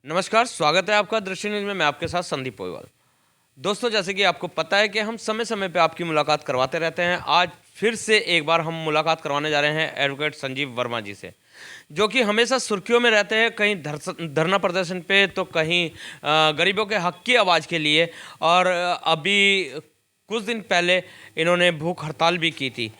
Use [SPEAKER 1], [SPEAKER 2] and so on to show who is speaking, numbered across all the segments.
[SPEAKER 1] नमस्कार, स्वागत है आपका दृश्य न्यूज़ में। मैं आपके साथ संदीप पोईवाल। दोस्तों, जैसे कि आपको पता है कि हम समय समय पे आपकी मुलाकात करवाते रहते हैं। आज फिर से एक बार हम मुलाकात करवाने जा रहे हैं एडवोकेट संजीव वर्मा जी से, जो कि हमेशा सुर्खियों में रहते हैं, कहीं धरना प्रदर्शन पे तो कहीं गरीबों के हक की आवाज़ के लिए। और अभी कुछ दिन पहले इन्होंने भूख हड़ताल भी की थी।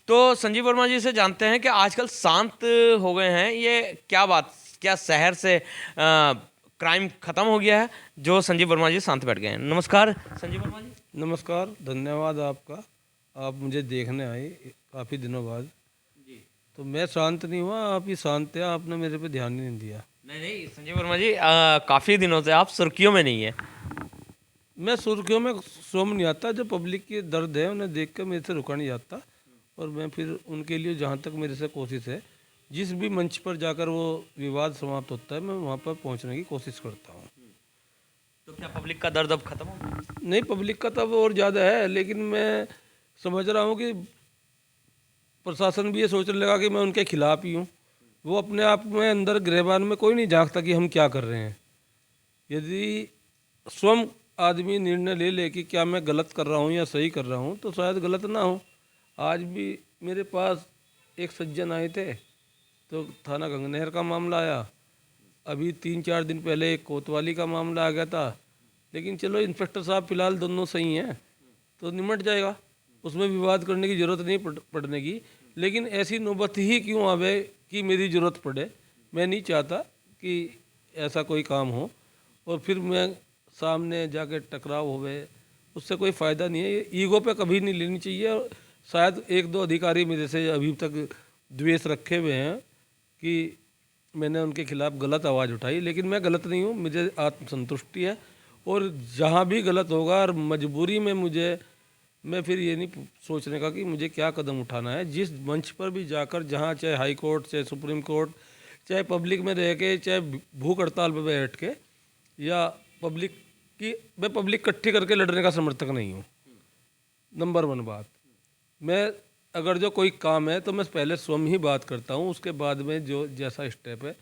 [SPEAKER 1] तो संजीव वर्मा जी से जानते हैं कि आजकल शांत हो गए हैं, ये क्या बात, क्या शहर से क्राइम खत्म हो गया है जो संजीव वर्मा जी शांत बैठ गए हैं? नमस्कार संजीव वर्मा जी।
[SPEAKER 2] नमस्कार, धन्यवाद आपका। आप मुझे देखने आए काफ़ी दिनों बाद।
[SPEAKER 1] जी।
[SPEAKER 2] तो मैं शांत नहीं हुआ, आप ही शांत थे, आपने मेरे पे ध्यान ही नहीं दिया।
[SPEAKER 1] नहीं नहीं संजीव वर्मा जी, काफ़ी दिनों से आप सुर्खियों में नहीं है।
[SPEAKER 2] मैं सुर्खियों में शो में नहीं आता, जो पब्लिक की दर्द है उन्हें देख कर मेरे से रुका नहीं जाता। और मैं फिर उनके लिए जहाँ तक मेरे से कोशिश है, जिस भी मंच पर जाकर वो विवाद समाप्त होता है, मैं वहाँ पर पहुँचने की कोशिश करता हूँ।
[SPEAKER 1] तो क्या पब्लिक का दर्द अब खत्म हो गया?
[SPEAKER 2] नहीं, पब्लिक का तब और ज़्यादा है, लेकिन मैं समझ रहा हूँ कि प्रशासन भी ये सोचने लगा कि मैं उनके खिलाफ ही हूँ। वो अपने आप में अंदर गिरबान में कोई नहीं झांकता कि हम क्या कर रहे हैं। यदि स्वयं आदमी निर्णय ले ले कि क्या मैं गलत कर रहा हूँ या सही कर रहा हूँ, तो शायद गलत ना हो। आज भी मेरे पास एक सज्जन आए थे, तो थाना गंगनहर का मामला आया। अभी 3-4 दिन पहले एक कोतवाली का मामला आ गया था। लेकिन चलो, इंस्पेक्टर साहब फिलहाल दोनों सही हैं तो निमट जाएगा, उसमें विवाद करने की ज़रूरत नहीं पड़ने की। लेकिन ऐसी नौबत ही क्यों आवे कि मेरी ज़रूरत पड़े। मैं नहीं चाहता कि ऐसा कोई काम हो और फिर मैं सामने जाके टकराव होवे, उससे कोई फ़ायदा नहीं है। ये ईगो पे कभी नहीं लेनी चाहिए। और शायद 1-2 अधिकारी मेरे से अभी तक द्वेष रखे हुए हैं कि मैंने उनके खिलाफ गलत आवाज़ उठाई, लेकिन मैं गलत नहीं हूँ, मुझे आत्मसंतुष्टि है। और जहाँ भी गलत होगा और मजबूरी में मैं फिर ये नहीं सोचने का कि मुझे क्या कदम उठाना है। जिस मंच पर भी जाकर, जहाँ चाहे हाई कोर्ट, चाहे सुप्रीम कोर्ट, चाहे पब्लिक में रह के, चाहे भूख हड़ताल पर बैठ के, या पब्लिक मैं पब्लिक इकट्ठी करके लड़ने का समर्थक नहीं हूँ। नंबर 1 बात, मैं अगर जो कोई काम है तो मैं पहले स्वयं ही बात करता हूँ, उसके बाद में जो जैसा स्टेप है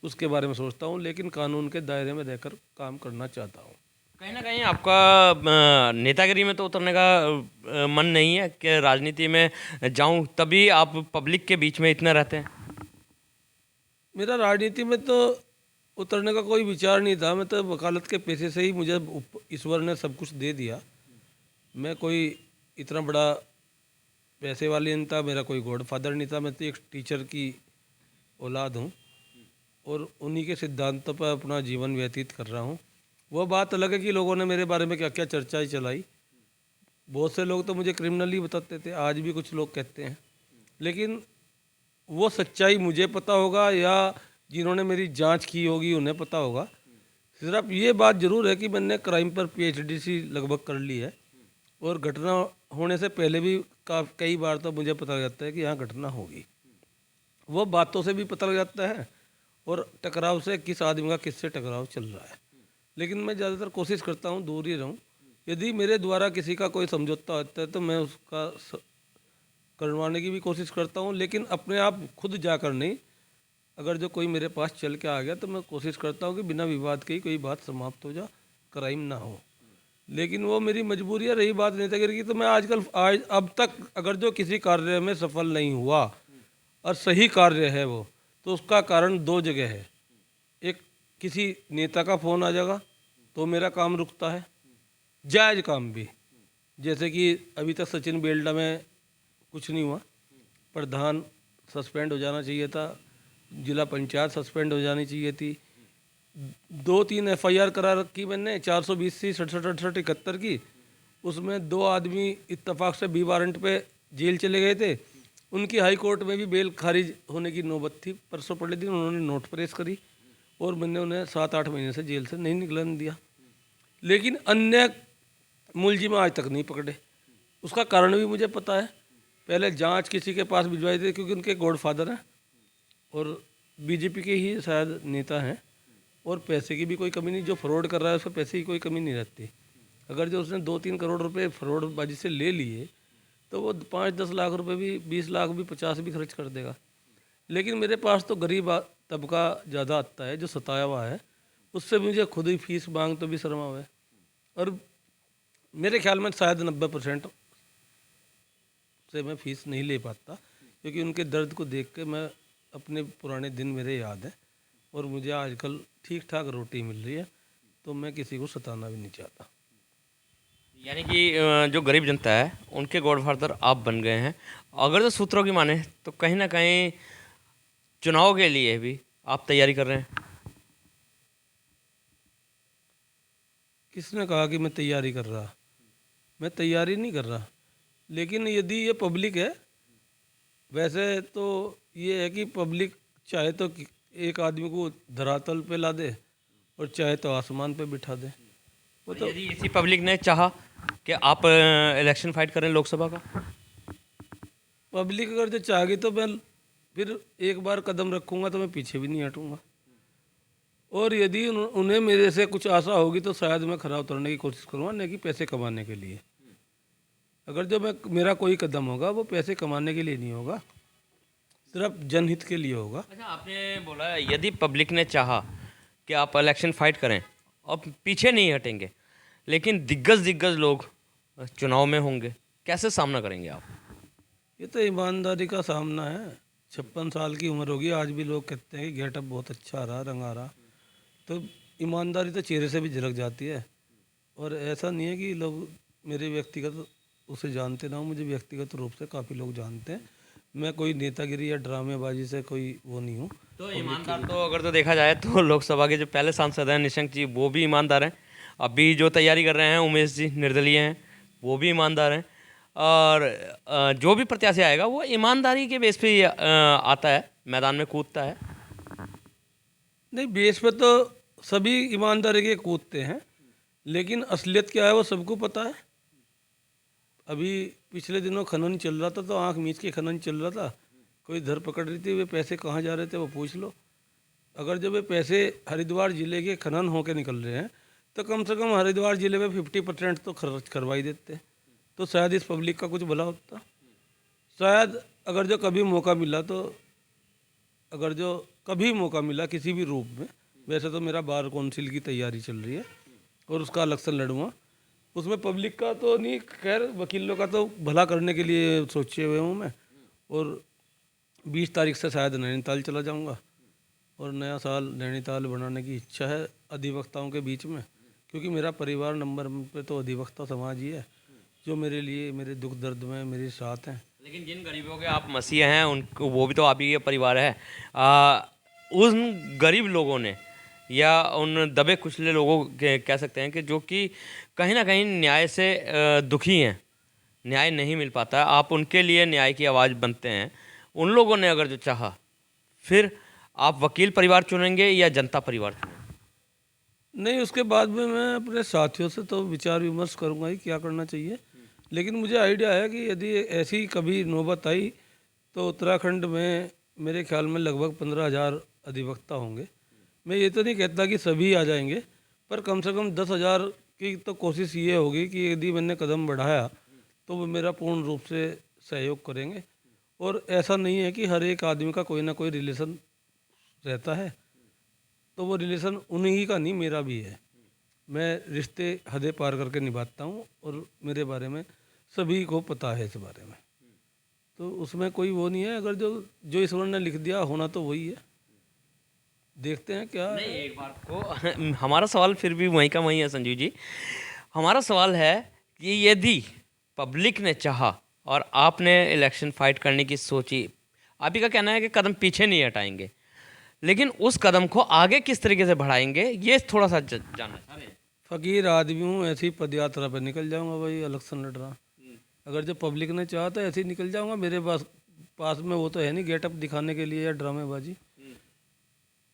[SPEAKER 2] उसके बारे में सोचता हूँ, लेकिन कानून के दायरे में रहकर काम करना चाहता हूँ।
[SPEAKER 1] कहीं ना कहीं आपका नेतागिरी में तो उतरने का मन नहीं है कि राजनीति में जाऊं, तभी आप पब्लिक के बीच में इतने रहते हैं?
[SPEAKER 2] मेरा राजनीति में तो उतरने का कोई विचार नहीं था। मैं तो वकालत के पेशे से ही मुझे ईश्वर ने सब कुछ दे दिया। मैं कोई इतना बड़ा पैसे वाली नहीं था, मेरा कोई गॉड फादर नहीं था। मैं तो एक टीचर की औलाद हूँ और उन्हीं के सिद्धांतों पर अपना जीवन व्यतीत कर रहा हूँ। वह बात अलग है कि लोगों ने मेरे बारे में क्या क्या चर्चाएं चलाई। बहुत से लोग तो मुझे क्रिमिनल ही बताते थे, आज भी कुछ लोग कहते हैं। लेकिन वो सच्चाई मुझे पता होगा या जिन्होंने मेरी जांच की होगी उन्हें पता होगा। सिर्फ ये बात ज़रूर है कि मैंने क्राइम पर पीएचडी सी लगभग कर ली है। और घटना होने से पहले भी कई बार तो मुझे पता लग जाता है कि यहाँ घटना होगी। वो बातों से भी पता लग जाता है और टकराव से, किस आदमी का किससे टकराव चल रहा है। लेकिन मैं ज़्यादातर कोशिश करता हूँ दूर ही रहूँ। यदि मेरे द्वारा किसी का कोई समझौता होता है तो मैं उसका करवाने की भी कोशिश करता हूँ, लेकिन अपने आप खुद जाकर नहीं। अगर जो कोई मेरे पास चल के आ गया तो मैं कोशिश करता हूँ कि बिना विवाद के ही कोई बात समाप्त हो जाए, क्राइम ना हो। लेकिन वो मेरी मजबूरी है। रही बात नेतागिरी की, तो मैं आज अब तक अगर जो किसी कार्य में सफल नहीं हुआ और सही कार्य है वो, तो उसका कारण 2 जगह है। एक, किसी नेता का फ़ोन आ जाएगा तो मेरा काम रुकता है, जायज़ काम भी। जैसे कि अभी तक सचिन बेल्डा में कुछ नहीं हुआ, प्रधान सस्पेंड हो जाना चाहिए था, जिला पंचायत सस्पेंड हो जानी चाहिए थी। 2-3 एफआईआर करा रखी मैंने, 420 सी 67-68-71 की। उसमें 2 आदमी इत्तेफाक से बी वारंट पे जेल चले गए थे। उनकी हाई कोर्ट में भी बेल खारिज होने की नौबत थी। परसों पहले दिन उन्होंने नोट प्रेस करी और मैंने उन्हें 7-8 महीने से जेल से नहीं निकलने दिया। लेकिन अन्य मुलजिम आज तक नहीं पकड़े। उसका कारण भी मुझे पता है। पहले जांच किसी के पास भिजवाई थी, क्योंकि उनके गॉडफादर हैं और बीजेपी के ही शायद नेता हैं। और पैसे की भी कोई कमी नहीं, जो फ्रॉड कर रहा है उसको पैसे की कोई कमी नहीं रहती। अगर जो उसने 2-3 करोड़ रुपए फ्रॉडबाजी से ले लिए तो वो 5-10 लाख रुपए भी, 20 लाख भी, 50 भी खर्च कर देगा। लेकिन मेरे पास तो गरीब तबका ज़्यादा आता है जो सताया हुआ है। उससे मुझे खुद ही फीस मांग तो भी शर्म आवे। और मेरे ख्याल में शायद 90% से मैं फीस नहीं ले पाता, क्योंकि उनके दर्द को देख के मैं अपने पुराने दिन मेरे याद हैं, और मुझे आजकल ठीक ठाक रोटी मिल रही है, तो मैं किसी को सताना भी नहीं चाहता।
[SPEAKER 1] यानी कि जो गरीब जनता है उनके गॉडफादर आप बन गए हैं। अगर जो सूत्रों की माने तो कहीं ना कहीं चुनाव के लिए भी आप तैयारी कर रहे हैं।
[SPEAKER 2] किसने कहा कि मैं तैयारी कर रहा? मैं तैयारी नहीं कर रहा, लेकिन यदि ये पब्लिक है, वैसे तो ये है कि पब्लिक चाहे तो एक आदमी को धरातल पे ला दे और चाहे तो आसमान पे बिठा दे। वो तो
[SPEAKER 1] यदि इसी पब्लिक ने चाहा कि आप इलेक्शन फाइट करें लोकसभा का,
[SPEAKER 2] पब्लिक अगर जो चाहेगी तो मैं फिर एक बार कदम रखूंगा तो मैं पीछे भी नहीं हटूंगा। और यदि उन्हें मेरे से कुछ आशा होगी तो शायद मैं खरा उतरने की कोशिश करूँगा, नहीं कि पैसे कमाने के लिए। अगर जो मेरा कोई कदम होगा वो पैसे कमाने के लिए नहीं होगा, सिर्फ जनहित के लिए होगा।
[SPEAKER 1] अच्छा आपने बोला यदि पब्लिक ने चाहा कि आप इलेक्शन फाइट करें और पीछे नहीं हटेंगे, लेकिन दिग्गज दिग्गज लोग चुनाव में होंगे, कैसे सामना करेंगे आप?
[SPEAKER 2] ये तो ईमानदारी का सामना है। 56 साल की उम्र होगी, आज भी लोग कहते हैं कि गेटअप बहुत अच्छा रहा, रंगा रहा। तो ईमानदारी तो चेहरे से भी झलक जाती है। और ऐसा नहीं है कि लोग मेरे व्यक्तिगत उसे जानते ना हो, मुझे व्यक्तिगत रूप से काफ़ी लोग जानते हैं। मैं कोई नेतागिरी या ड्रामेबाजी से कोई वो नहीं हूँ।
[SPEAKER 1] तो ईमानदार तो अगर तो देखा जाए तो लोकसभा के जो पहले सांसद हैं निशंक जी, वो भी ईमानदार हैं। अभी जो तैयारी कर रहे हैं उमेश जी निर्दलीय हैं, वो भी ईमानदार हैं। और जो भी प्रत्याशी आएगा वो ईमानदारी के बेस पे ही आता है, मैदान में कूदता है।
[SPEAKER 2] नहीं, बेस पे तो सभी ईमानदारी के कूदते हैं, लेकिन असलियत क्या है वो सबको पता है। अभी पिछले दिनों खनन चल रहा था, तो आंख मीच के खनन चल रहा था, कोई धर पकड़ रही थी, वे पैसे कहाँ जा रहे थे वो पूछ लो। अगर जब वे पैसे हरिद्वार जिले के खनन होके निकल रहे हैं, तो कम से कम हरिद्वार जिले में 50% तो खर्च करवाई देते, तो शायद इस पब्लिक का कुछ भला होता। शायद अगर जो कभी मौका मिला तो, अगर जो कभी मौका मिला किसी भी रूप में, वैसे तो मेरा बार काउंसिल की तैयारी चल रही है और उसका इलेक्शन लड़ूंगा, उसमें पब्लिक का तो नहीं, खैर वकीलों का तो भला करने के लिए सोचे हुए हूँ मैं। और 20 तारीख से शायद नैनीताल चला जाऊँगा, और नया साल नैनीताल बनाने की इच्छा है अधिवक्ताओं के बीच में, क्योंकि मेरा परिवार नंबर पे तो अधिवक्ता समाज ही है, जो मेरे लिए मेरे दुख दर्द में मेरे साथ हैं।
[SPEAKER 1] लेकिन जिन गरीबों के आप मसीहा हैं उनको, वो भी तो आप ही के परिवार है। उन गरीब लोगों ने या उन दबे कुचले लोगों के कह सकते हैं कि जो कि कहीं ना कहीं न्याय से दुखी हैं, न्याय नहीं मिल पाता है, आप उनके लिए न्याय की आवाज़ बनते हैं। उन लोगों ने अगर जो चाहा, फिर आप वकील परिवार चुनेंगे या जनता परिवार चुनेंगे?
[SPEAKER 2] नहीं, उसके बाद में मैं अपने साथियों से तो विचार विमर्श करूंगा ही क्या करना चाहिए। लेकिन मुझे आइडिया है कि यदि ऐसी कभी नौबत आई तो उत्तराखंड में मेरे ख्याल में लगभग 15,000 अधिवक्ता होंगे। मैं ये तो नहीं कहता कि सभी आ जाएंगे, पर कम से कम 10,000 की तो कोशिश ये होगी कि यदि मैंने कदम बढ़ाया तो वो मेरा पूर्ण रूप से सहयोग करेंगे। और ऐसा नहीं है कि हर एक आदमी का कोई ना कोई रिलेशन रहता है, तो वो रिलेशन उन्हीं का नहीं, मेरा भी है। मैं रिश्ते हदें पार करके निभाता हूँ और मेरे बारे में सभी को पता है इस बारे में, तो उसमें कोई वो नहीं है। अगर जो जो ईश्वर ने लिख दिया होना तो वही है, देखते हैं क्या।
[SPEAKER 1] नहीं, एक बात को हमारा सवाल फिर भी वहीं का वहीं है संजीव जी। हमारा सवाल है कि यदि पब्लिक ने चाहा और आपने इलेक्शन फाइट करने की सोची, आप ही का कहना है कि कदम पीछे नहीं हटाएंगे, लेकिन उस कदम को आगे किस तरीके से बढ़ाएंगे, ये थोड़ा सा जानना चाह रहे हैं।
[SPEAKER 2] फकीर आदमी हूँ, ऐसी पद यात्रा पर निकल जाऊंगा भाई, इलेक्शन लड़ रहा। अगर जब पब्लिक ने चाहा तो ऐसे ही निकल जाऊंगा। मेरे पास पास में वो तो है नहीं गेटअप दिखाने के लिए या ड्रामेबाजी।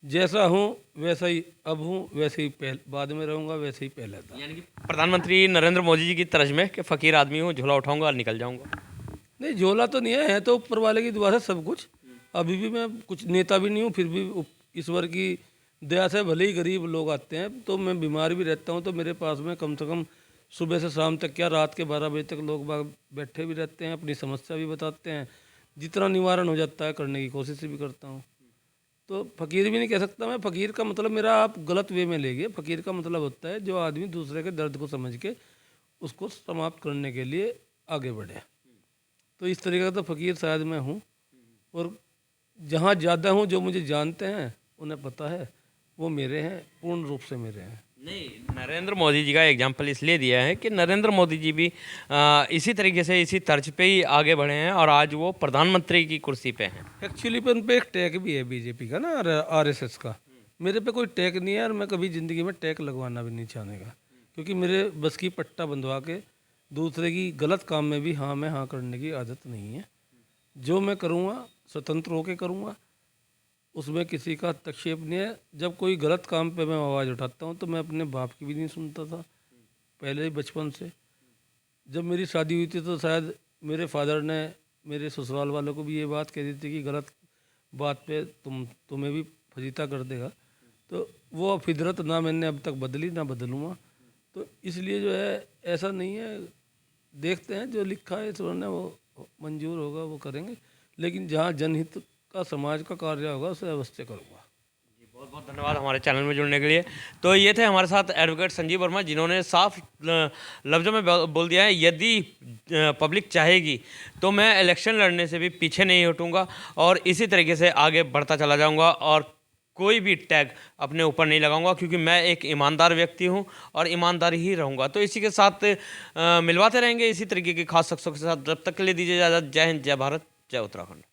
[SPEAKER 2] जैसा हूँ वैसा ही अब हूँ, वैसे ही पहले बाद में रहूँगा, वैसे ही पहले था।
[SPEAKER 1] यानी कि प्रधानमंत्री नरेंद्र मोदी जी की तरज में कि फकीर आदमी हूँ, झोला उठाऊंगा और निकल जाऊंगा।
[SPEAKER 2] नहीं, झोला तो नहीं है तो ऊपर वाले की दुआ से सब कुछ। अभी भी मैं कुछ नेता भी नहीं हूँ, फिर भी ईश्वर की दया से भले ही गरीब लोग आते हैं, तो मैं बीमार भी रहता हूँ तो मेरे पास में कम से कम सुबह से शाम तक क्या रात के 12 बजे तक लोग बाग बैठे भी रहते हैं, अपनी समस्या भी बताते हैं। जितना निवारण हो जाता है करने की कोशिश भी करता हूँ। तो फ़कीर भी नहीं कह सकता मैं। फ़कीर का मतलब मेरा आप गलत वे में ले गए। फ़कीर का मतलब होता है जो आदमी दूसरे के दर्द को समझ के उसको समाप्त करने के लिए आगे बढ़े। तो इस तरीके का तो फ़कीर शायद मैं हूँ। और जहाँ ज़्यादा हूँ, जो मुझे जानते हैं उन्हें पता है, वो मेरे हैं, पूर्ण रूप से मेरे हैं।
[SPEAKER 1] नहीं, नरेंद्र मोदी जी का एग्जाम्पल इसलिए दिया है कि नरेंद्र मोदी जी भी इसी तरीके से इसी तर्ज पे ही आगे बढ़े हैं और आज वो प्रधानमंत्री की कुर्सी पे हैं।
[SPEAKER 2] एक्चुअली पे उन पे एक टैग भी है बीजेपी का ना, आरएसएस का। मेरे पे कोई टैग नहीं है और मैं कभी ज़िंदगी में टैग लगवाना भी नहीं चाहूँगा, क्योंकि मेरे बस की पट्टा बंधवा के दूसरे की गलत काम में भी हाँ मैं हाँ करने की आदत नहीं है। जो मैं करूँगा स्वतंत्र होकर करूँगा, उसमें किसी का हस्तक्षेप नहीं है। जब कोई गलत काम पे मैं आवाज़ उठाता हूँ तो मैं अपने बाप की भी नहीं सुनता था पहले ही बचपन से। जब मेरी शादी हुई थी तो शायद मेरे फादर ने मेरे ससुराल वालों को भी ये बात कह दी थी कि गलत बात पे तुम्हें भी फजीता कर देगा। तो वो फितरत ना मैंने अब तक बदली ना बदलूँगा। तो इसलिए जो है ऐसा नहीं है, देखते हैं जो लिखा है ईश्वर ने वो मंजूर होगा वो करेंगे, लेकिन जहाँ जनहित का समाज का कार्य होगा उसे अवश्य करूँगा।
[SPEAKER 1] बहुत बहुत धन्यवाद हमारे चैनल में जुड़ने के लिए। तो ये थे हमारे साथ एडवोकेट संजीव वर्मा, जिन्होंने साफ लफ्ज़ों में बोल दिया है, यदि पब्लिक चाहेगी तो मैं इलेक्शन लड़ने से भी पीछे नहीं हटूंगा और इसी तरीके से आगे बढ़ता चला जाऊंगा और कोई भी टैग अपने ऊपर नहीं लगाऊंगा, क्योंकि मैं एक ईमानदार व्यक्ति हूं और ईमानदार ही रहूंगा। तो इसी के साथ मिलवाते रहेंगे इसी तरीके के खास शख्सों के साथ। जब तक के लिए दीजिए इजाज़त। जय हिंद, जय भारत, जय उत्तराखंड।